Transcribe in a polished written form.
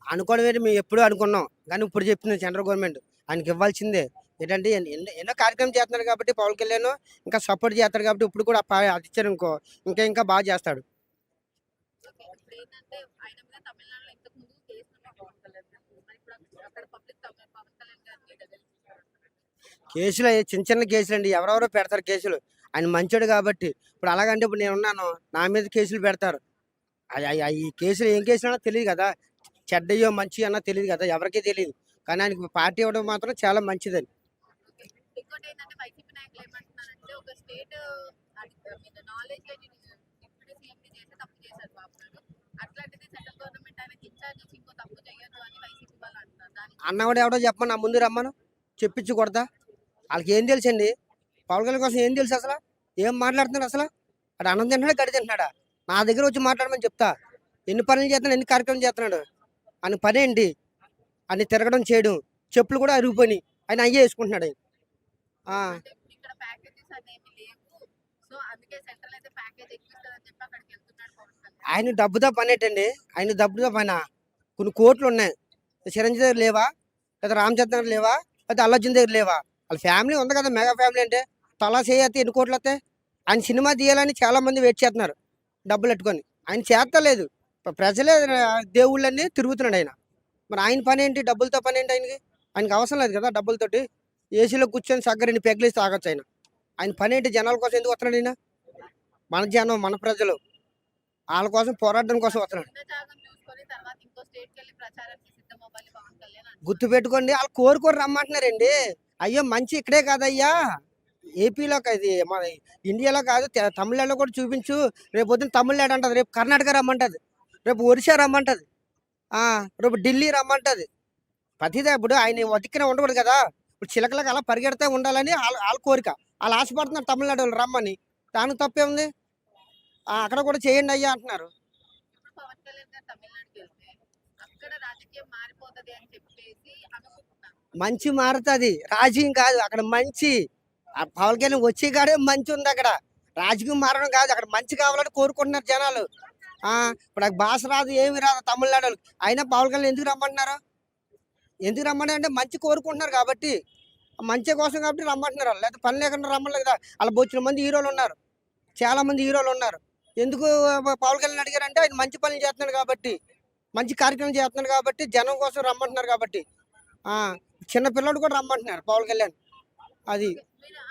అనుకోవడం ఏంటి, మేము ఎప్పుడూ అనుకున్నాం. కానీ ఇప్పుడు చెప్తుంది సెంట్రల్ గవర్నమెంట్. ఆయనకి ఇవ్వాల్సిందే. ఏంటంటే ఎన్నో కార్యక్రమం చేస్తున్నాడు కాబట్టి పవన్ కళ్యాణ్ ఇంకా సపోర్ట్ చేస్తాడు కాబట్టి ఇప్పుడు కూడా అది ఇచ్చారనుకో ఇంకా ఇంకా బాగా చేస్తాడు. ఓకే. ఇప్పుడేంటంటే ఆయన మీద తమిళనాడులో ఇంతకుముందు కేసులున్నాయి పవన్ కళ్యాణ్ గారికి. మరి ఇప్పుడు అక్కడ పబ్లిక్ పవన్ కళ్యాణ్ గారిని గెలిపించారు. కేసులు చిన్న చిన్న కేసులండి. ఎవరెవరో పెడతారు కేసులు. ఆయన మంచోడు కాబట్టి. ఇప్పుడు అలాగంటే ఇప్పుడు నేనున్నాను. నా మీద కేసులు పెడతారు. ఈ కేసులు ఏం కేసులన్నా తెలీదు కదా! చెడ్డయ్యో, మంచియో అన్నా తెలీదు కదా! ఎవరికీ తెలీదు. కానీ ఆయనకి పార్టీ ఇవ్వడం మాత్రం చాలా మంచిదని. ఓకే. ఇంకోటేంటంటే వైసీపీ నాయకులు ఏమంటున్నారంటే ఒక స్టేట్ మీద నాలెడ్జ్ లేని డిప్యూటీ సీఎంని చేసి తప్పు చేశారు బాబు గారు. అట్లాంటిది సెంట్రల్ గవర్నమెంట్ ఆయనకి ఇన్ఛార్జ్ ఇచ్చి ఇంకో తప్పు చేయొద్దు అని వైసీపీ వాళ్ళు అంటున్నారు. దానికి అన్నవాడు ఎవడో చెప్పమని నా ముందు రమ్మను. చెప్పించి కొడతా. ఆళ్ళకి ఏం తెలుసండి? పవన్ కళ్యాణ్ కోసం ఏం తెలుసు అసల? ఏం మాట్లాడుతున్నాడు అసల? ఆడు అన్నం తింటున్నాడా? గడ్డి తింటున్నాడా? నా దగ్గర వచ్చి మాట్లాడమని చెప్తా. ఎన్ని పనులు చేస్తున్నాడు? ఎన్ని కార్యక్రమాలు చేస్తున్నాడు? ఆయన పనేంటి? అన్ని తిరగడం, చేయడం. చెప్పులు కూడా అరిగిపోయినాయి. ఆయన అయ్యే వేసుకుంటున్నాడు ఆయన. ఆ! అంటే ఇక్కడ ప్యాకేజెస్ అనేవి లేవు. సో అందుకే సెంట్రల్ అయితే ప్యాకేజ్ ఎక్కువ ఇస్తదని చెప్పి అక్కడికి వెళ్తున్నాడు పవన్ కళ్యాణ్. ఆయన డబ్బుతో పనేటండి? ఆయన డబ్బుతో పనా? కొన్ని కోట్లు ఉన్నాయి. చిరంజీవి దగ్గర లేవా? లేదా రామచంద్ర దగ్గర లేవా? లేకపోతే అల్లు అర్జున్ దగ్గర లేవా? వాళ్ళ ఫ్యామిలీ ఉంది కదా, మెగా ఫ్యామిలీ అంటే. తలా చేయతే ఎన్ని కోట్లు వస్తాయి? ఆయన సినిమా తీయాలని చాలా మంది వెయిట్ చేస్తున్నారు డబ్బులు పెట్టుకొని. ఆయన చేస్తలేదు. ప్రజలే దేవుళ్ళన్నీ తిరుగుతున్నాడు ఆయన. మరి ఆయన పని ఏంటి? డబ్బులతో పని ఏంటి ఆయనకి? ఆయనకి అవసరం లేదు కదా డబ్బులతోటి. ఏసీలో కూర్చొని సగ్గరిని పెగిలిసి తాగొచ్చు ఆయన. ఆయన పని ఏంటి? జనాల కోసం ఎందుకు వస్తున్నాడు ఈయన? మన జనం, మన ప్రజలు వాళ్ళ కోసం పోరాటం కోసం వస్తున్నాడు. ఉన్న జాగం చూసుకొని తర్వాత ఇంకో స్టేట్కి వెళ్ళి ప్రచారానికి సిద్ధమవ్వాలి పవన్ కళ్యాణ్ అంటున్నారు. గుర్తుపెట్టుకోండి, వాళ్ళు కోరుకోరు రమ్మంటున్నారండి. అయ్యో మంచి ఇక్కడే కాదయ్యా, ఏపీలో ఇది మన ఇండియాలో కాదు, తమిళనాడులో కూడా చూపించు. రేపు పొద్దున్న తమిళనాడు అంటది, రేపు కర్ణాటక రమ్మంటది, రేపు ఒరిస్సా రమ్మంటది, రేపు ఢిల్లీ రమ్మంటది. ప్రతిదా ఇప్పుడు ఆయన వతికిన ఉండకూడదు కదా. ఇప్పుడు చిలకలకు అలా పరిగెడతా ఉండాలని వాళ్ళ కోరిక. వాళ్ళు ఆశపడుతున్నారు తమిళనాడు వాళ్ళు రమ్మని. దానికి తప్పే ఉంది? అక్కడ కూడా చేయండి అయ్యా అంటున్నారు. ఇప్పుడు పవన్ కళ్యాణ్ గారు తమిళనాడుకి వెళ్తే అక్కడ రాజకీయం మారిపోతది అని చెప్పేసి అనుకుంటున్నారు. మంచి మారుతుంది, రాజకీయం కాదు అక్కడ మంచి. ఆ పవన్ కళ్యాణ్ వచ్చే కాడే మంచి ఉంది అక్కడ. రాజకీయం మారడం కాదు, అక్కడ మంచి కావాలని కోరుకుంటున్నారు జనాలు. ఇప్పుడు భాష రాదు, ఏమి రాదు తమిళనాడు వాళ్ళకి. అయినా పవన్ కళ్యాణ్ ఎందుకు రమ్మంటున్నారు? ఎందుకు రమ్మన్నారు అంటే మంచి కోరుకుంటున్నారు కాబట్టి, మంచి కోసం కాబట్టి రమ్మంటున్నారు వాళ్ళు. లేకపోతే పని లేకుండా రమ్మలేదు కదా. అలా బొచ్చిన మంది హీరోలు ఉన్నారు, చాలా మంది హీరోలు ఉన్నారు. ఎందుకు పవన్ కళ్యాణ్ అడిగారంటే ఆయన మంచి పనులు చేస్తున్నాడు కాబట్టి, మంచి కార్యక్రమం చేస్తున్నాడు కాబట్టి, జనం కోసం రమ్మంటున్నారు కాబట్టి. చిన్న పిల్లడు కూడా రమ్మంటున్నారు పవన్ కళ్యాణ్. అది మీరు